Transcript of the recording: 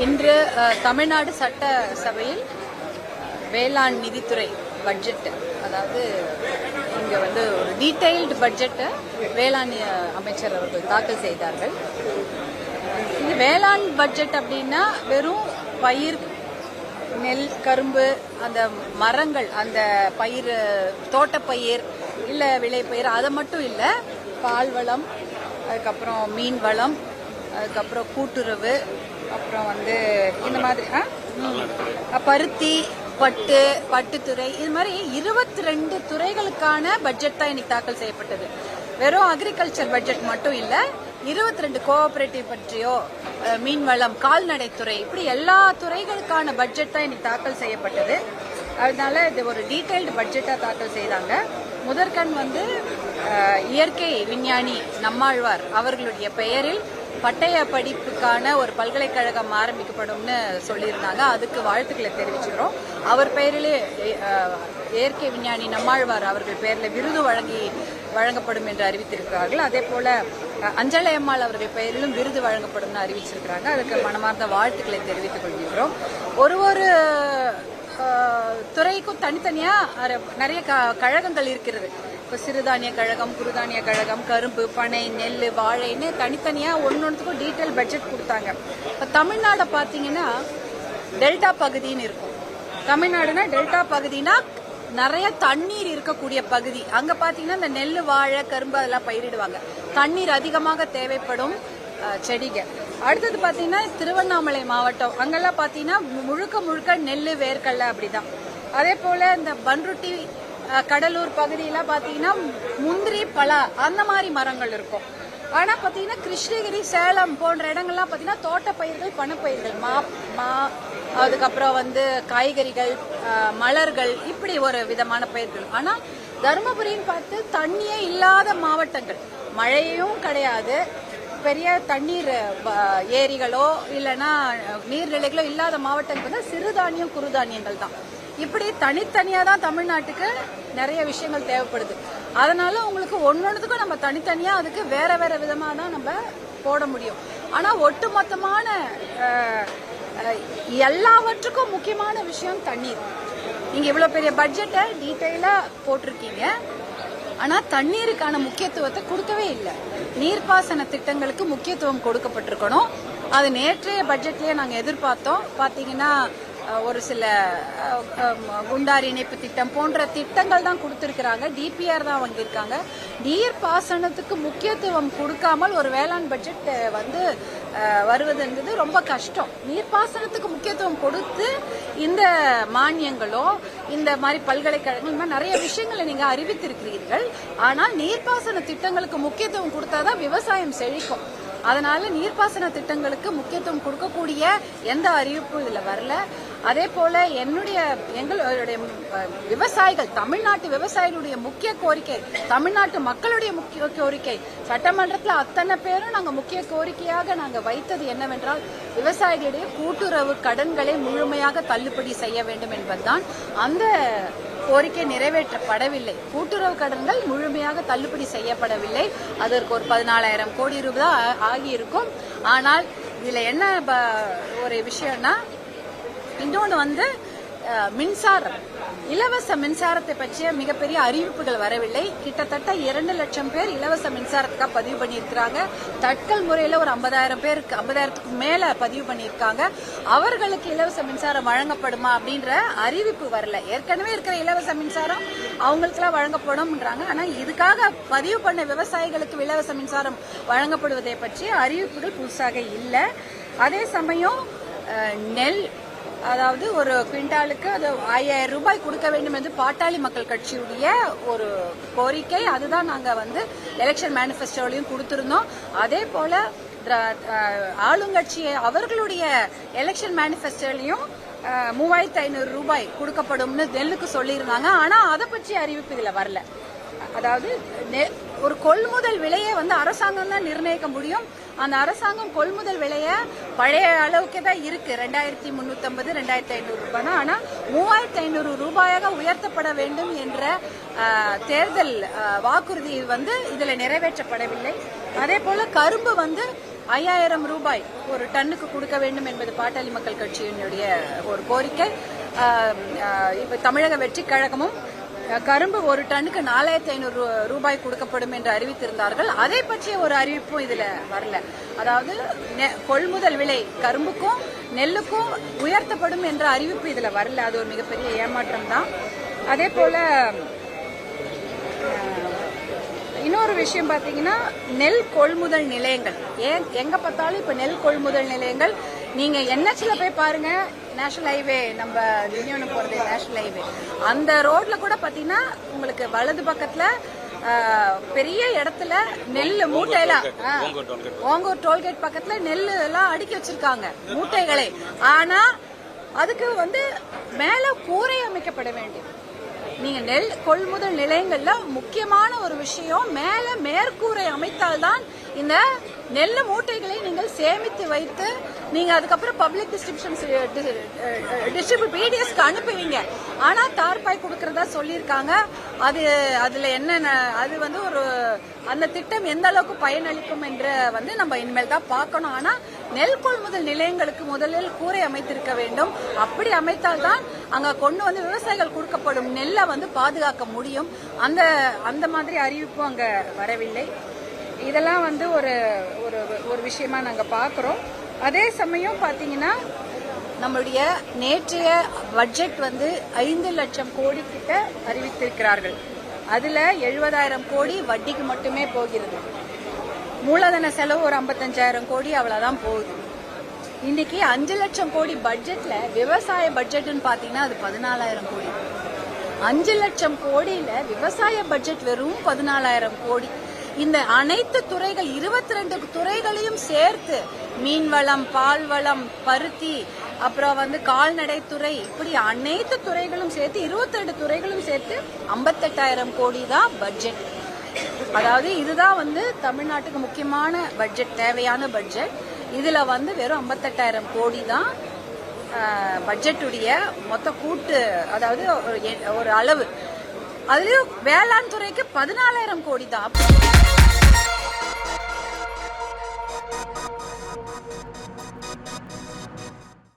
இன்று தமிழ்நாடு சட்டசபையில் வேளாண் நிதித்துறை பட்ஜெட், அதாவது இங்க ஒரு டீடைல்டு பட்ஜெட்டை வேளாண் அமைச்சர் அவர்கள் தாக்கல் செய்தார்கள். இது வேளாண் பட்ஜெட் அப்படின்னா வெறும் பயிர், நெல், கரும்பு, அந்த மரங்கள், அந்த பயிர், தோட்டப்பயிர் இல்ல விளைப்பயிர், அதை மட்டும் இல்ல, பால் வளம், அதுக்கப்புறம் மீன் வளம், அதுக்கப்புறம் கூட்டுறவு, அப்புறம் இந்த மாதிரி பருத்தி, பட்டுத்துறை, இது மாதிரி 22 துறைகளுக்கான பட்ஜெட் தான் இன்னைக்கு தாக்கல் செய்யப்பட்டது. வெறும் அக்ரிகல்ச்சர் பட்ஜெட் மட்டும் இல்ல, 22 கோஆபரேட்டிவ் பற்றியோ, மீன்வளம், கால்நடைத்துறை, இப்படி எல்லா துறைகளுக்கான பட்ஜெட் தான் இன்னைக்கு தாக்கல் செய்யப்பட்டது. அதனால இது ஒரு டீடைல்டு பட்ஜெட்டா தாக்கல் செய்தாங்க. முதற்கண் இயற்கை விஞ்ஞானி நம்மாழ்வார் அவர்களுடைய பெயரில் பட்டய படிப்புக்கான ஒரு பல்கலைக்கழகம் ஆரம்பிக்கப்படும்னு சொல்லியிருந்தாங்க. அதுக்கு வாழ்த்துக்களை தெரிவிச்சுக்கிறோம். அவர் பெயரிலே இயற்கை விஞ்ஞானி நம்மாழ்வார் அவர்கள் பெயரில் விருது வழங்கப்படும் என்று அறிவித்திருக்கிறார்கள். அதே போல அஞ்சலை அம்மாள் அவர்கள் பெயரிலும் விருது வழங்கப்படும் அறிவிச்சிருக்கிறாங்க. அதுக்கு மனமார்ந்த வாழ்த்துக்களை தெரிவித்துக் கொள்கிறோம். ஒரு துறைக்கும் தனித்தனியா நிறைய கழகங்கள் இருக்கிறது. இப்ப சிறுதானிய கழகம், குறுதானிய கழகம், கரும்பு, பனை, நெல், வாழைன்னு தனித்தனியா ஒன்னொன்னுக்கும் டீடைல் பட்ஜெட் கொடுத்தாங்க. இப்ப தமிழ்நாடு பாத்தீங்கன்னா டெல்டா பகுதின்னு இருக்கும். தமிழ்நாடுனா டெல்டா பகுதினா நிறைய தண்ணீர் இருக்கக்கூடிய பகுதி. அங்க பாத்தீங்கன்னா இந்த நெல், வாழை, கரும்பு அதெல்லாம் பயிரிடுவாங்க. தண்ணீர் அதிகமாக தேவைப்படும் செடிகள். அடுத்தது பாத்தீங்கன்னா திருவண்ணாமலை மாவட்டம், அங்கெல்லாம் பாத்தீங்கன்னா முழுக்க நெல், வேர்க்கடலை அப்படிதான். அதே போல இந்த பன்ருட்டி, கடலூர் பகுதியெல்லாம் பாத்தீங்கன்னா முந்திரி, பலா, அந்த மாதிரி மரங்கள் இருக்கும். ஆனா பாத்தீங்கன்னா கிருஷ்ணகிரி, சேலம் போன்ற இடங்கள்லாம் பாத்தீங்கன்னா தோட்டப்பயிர்கள், பணப்பயிர்கள், அதுக்கப்புறம் காய்கறிகள், மலர்கள், இப்படி ஒரு விதமான பயிர்கள். ஆனா தருமபுரின்னு பார்த்து தண்ணியே இல்லாத மாவட்டங்கள், மழையும் கிடையாது, பெரிய தண்ணீர் ஏரிகளோ இல்லைன்னா நீர்நிலைகளோ இல்லாத மாவட்டங்கள் சிறுதானியம், குறுதானியங்கள் தான். இப்படி தனித்தனியா தான் தமிழ்நாட்டுக்கு நிறைய விஷயங்கள் தேவைப்படுது. அதனால உங்களுக்கு ஒன்னொன்னுக்கும் நம்ம தனித்தனியா அதுக்கு வேற வேற விதமா தான் நம்ம போட முடியும். ஆனா ஒட்டுமொத்தமான எல்லாவற்றுக்கும் முக்கியமான விஷயம் தண்ணீர். நீங்க இவ்வளவு பெரிய பட்ஜெட்டை டீட்டெயிலா போட்டிருக்கீங்க, ஆனா தண்ணீருக்கான முக்கியத்துவத்தை கொடுக்கவே இல்லை. நீர்ப்பாசன திட்டங்களுக்கு முக்கியத்துவம் கொடுக்கப்பட்டிருக்கணும். அது நேற்றைய பட்ஜெட்லயே நாங்க எதிர்பார்த்தோம். பாத்தீங்கன்னா ஒரு சில குண்டார் இணைப்பு திட்டம் போன்ற திட்டங்கள் தான் கொடுத்திருக்கிறாங்க, டிபிஆர் தான் வாங்கியிருக்காங்க. நீர்ப்பாசனத்துக்கு முக்கியத்துவம் கொடுக்காமல் ஒரு வேளாண் பட்ஜெட் வருவது என்பது ரொம்ப கஷ்டம். நீர்ப்பாசனத்துக்கு முக்கியத்துவம் கொடுத்து இந்த மானியங்களோ இந்த மாதிரி பல்கலைக்கழகங்கள், இந்த மாதிரி நிறைய விஷயங்களை நீங்க அறிவித்திருக்கிறீர்கள். ஆனால் நீர்ப்பாசன திட்டங்களுக்கு முக்கியத்துவம் கொடுத்தாதான் விவசாயம் செழிக்கும். அதனால நீர்ப்பாசன திட்டங்களுக்கு முக்கியத்துவம் கொடுக்கக்கூடிய எந்த அறிவிப்பும் இதுல வரல. அதே போல எங்களுடைய விவசாயிகள், தமிழ்நாட்டு விவசாயிகளுடைய முக்கிய கோரிக்கை, தமிழ்நாட்டு மக்களுடைய முக்கிய கோரிக்கை, சட்டமன்றத்தில் அத்தனை பேரும் நாங்க முக்கிய கோரிக்கையாக நாங்க வைத்தது என்னவென்றால் விவசாயிகளுடைய கூட்டுறவு கடன்களை முழுமையாக தள்ளுபடி செய்ய வேண்டும் என்பதுதான். அந்த கோரிக்கை நிறைவேற்றப்படவில்லை. கூட்டுறவு கடன்கள் முழுமையாக தள்ளுபடி செய்யப்படவில்லை. அதற்கு ஒரு 14,000 கோடி ரூபாய் ஆகியிருக்கும். ஆனால் இதுல என்ன ஒரு விஷயம்னா, இன்னொன்னு மின்சாரம், இலவச மின்சாரத்தை பற்றிய மிகப்பெரிய அறிவிப்புகள் வரவில்லை. கிட்டத்தட்ட 2 லட்சம் பேர் இலவச மின்சாரத்துக்காக பதிவு பண்ணியிருக்கிறாங்க. தட்கல் முறையில ஒரு 50,000க்கு மேல பதிவு பண்ணியிருக்காங்க. அவர்களுக்கு இலவச மின்சாரம் வழங்கப்படுமா அப்படின்ற அறிவிப்பு வரல. ஏற்கனவே இருக்கிற இலவச மின்சாரம் அவங்களுக்குலாம் வழங்கப்படும்ன்றாங்க. ஆனா இதுக்காக பதிவு பண்ண விவசாயிகளுக்கு இலவச மின்சாரம் வழங்கப்படுவதை பற்றிய அறிவிப்புகள் புதுசாக இல்லை. அதே சமயம் நெல், அதாவது ஒரு குவிண்டாலுக்கு அது 5,000 ரூபாய் கொடுக்க வேண்டும் என்று பாட்டாளி மக்கள் கட்சியுடைய ஒரு கோரிக்கை. அதுதான் நாங்க எலெக்ஷன் மேனிபெஸ்டோலையும் கொடுத்திருந்தோம். அதே போல ஆளுங்கட்சி அவர்களுடைய எலெக்ஷன் மேனிபெஸ்டோலையும் 3,500 ரூபாய் கொடுக்கப்படும்னு நெல்லுக்கு சொல்லியிருந்தாங்க. ஆனா அதை பற்றி அறிவிப்பு இதுல வரல. அதாவது ஒரு கொள்முதல் விலையை அரசாங்கம் தான் நிர்ணயிக்க முடியும். அந்த அரசாங்கம் கொள்முதல் விலைய பழைய அளவுக்கு தான் இருக்கு, 2,350, 2,500 ரூபாய் தான். ஆனா 3,500 ரூபாயாக உயர்த்தப்பட வேண்டும் என்ற தேர்தல் வாக்குறுதி இதுல நிறைவேற்றப்படவில்லை. அதே போல கரும்பு 5000 ரூபாய் ஒரு டன்னுக்கு கொடுக்க வேண்டும் என்பது பாட்டாளி மக்கள் கட்சியினுடைய ஒரு கோரிக்கை. இப்ப தமிழக வெற்றி கழகமும் கரும்பு ஒரு டன்னுக்கு 4500 ரூபாய் கொடுக்கப்படும் என்று அறிவித்திருந்தார்கள். அதை பற்றிய ஒரு அறிவிப்பும் இதுல வரல. அதாவது கொள்முதல் விலை கரும்புக்கும் நெல்லுக்கும் உயர்த்தப்படும் என்ற அறிவிப்பு இதுல வரல. அது ஒரு மிகப்பெரிய ஏமாற்றம் தான். அதே போல இன்னொரு விஷயம் பாத்தீங்கன்னா, நெல் கொள்முதல் நிலையங்கள் எங்க பார்த்தாலும் இப்ப நெல் கொள்முதல் நிலையங்கள். நீங்க NHல போய் பாருங்க, நேஷனல் ஹைவே, நம்ம திண்டிவனம் போறது நேஷனல் ஹைவே, அந்த ரோட்ல கூட பாத்தீங்கன்னா உங்களுக்கு வலது பக்கத்துல பெரிய இடத்துல நெல் மூட்டையெல்லாம், ஓங்கூர் டோல்கேட் பக்கத்துல நெல் எல்லாம் அடுக்கி வச்சிருக்காங்க மூட்டைகளை. ஆனா அதுக்கு மேல கூரை அமைக்கப்பட வேண்டும். நீங்க நெல் கொள்முதல் நிலையங்கள்ல முக்கியமான ஒரு விஷயம், மேல மேற்கூரை அமைத்தால்தான் இந்த நெல் மூட்டைகளை நீங்கள் சேமித்து வைத்து நீங்க அதுக்கப்புறம் பப்ளிக் டிஸ்ட்ரிபியூட் பிடிஎஸ்க்கு அனுப்புவீங்க. ஆனா தார்பாய் கொடுக்கறதா சொல்லியிருக்காங்க. அதுல என்ன அது ஒரு அந்த திட்டம் எந்த அளவுக்கு பயனளிக்கும் என்று நம்ம இனிமேல் தான் பார்க்கணும். ஆனா நெல் கொள்முதல் நிலையங்களுக்கு முதலில் கூரை அமைத்திருக்க வேண்டும். அப்படி அமைத்தால்தான் அங்க கொண்டு விவசாயிகள் கொடுக்கப்படும் நெல்லை பாதுகாக்க முடியும். அந்த மாதிரி அறிவிப்பும் அங்க வரவில்லை. இதெல்லாம் ஒரு விஷயமா நாங்க பாக்குறோம். அதே சமயம் பாத்தீங்கன்னா, நம்மளுடைய நேற்றைய பட்ஜெட் 5 லட்சம் கோடி கிட்ட அறிவித்திருக்கிறார்கள். அதுல 70,000 கோடி வட்டிக்கு மட்டுமே போகிறது. மூலதன செலவு ஒரு 55,000 கோடி அவ்வளவுதான் போகுது. இன்னைக்கு 5 லட்சம் கோடி பட்ஜெட்ல விவசாய பட்ஜெட்னு பாத்தீங்கன்னா அது 14,000 கோடி. 5 லட்சம் கோடியில விவசாய பட்ஜெட் வெறும் 14,000 கோடி. இந்த அனைத்து துறைகள் 22 துறைகளையும் சேர்த்து, மீன்வளம், பால்வளம், பருத்தி, அப்புறம் கால்நடைத்துறை, இப்படி அனைத்து துறைகளும் சேர்த்து 22 துறைகளும் சேர்த்து 58,000 கோடி தான் பட்ஜெட். அதாவது இதுதான் தமிழ்நாட்டுக்கு முக்கியமான பட்ஜெட், தேவையான பட்ஜெட். இதுல வெறும் 58,000 கோடி தான் பட்ஜெட்டுடைய மொத்த கூட்டு, அதாவது ஒரு அளவு. அதுலயும் வேளாண் துறைக்கு 14,000 கோடி தான்.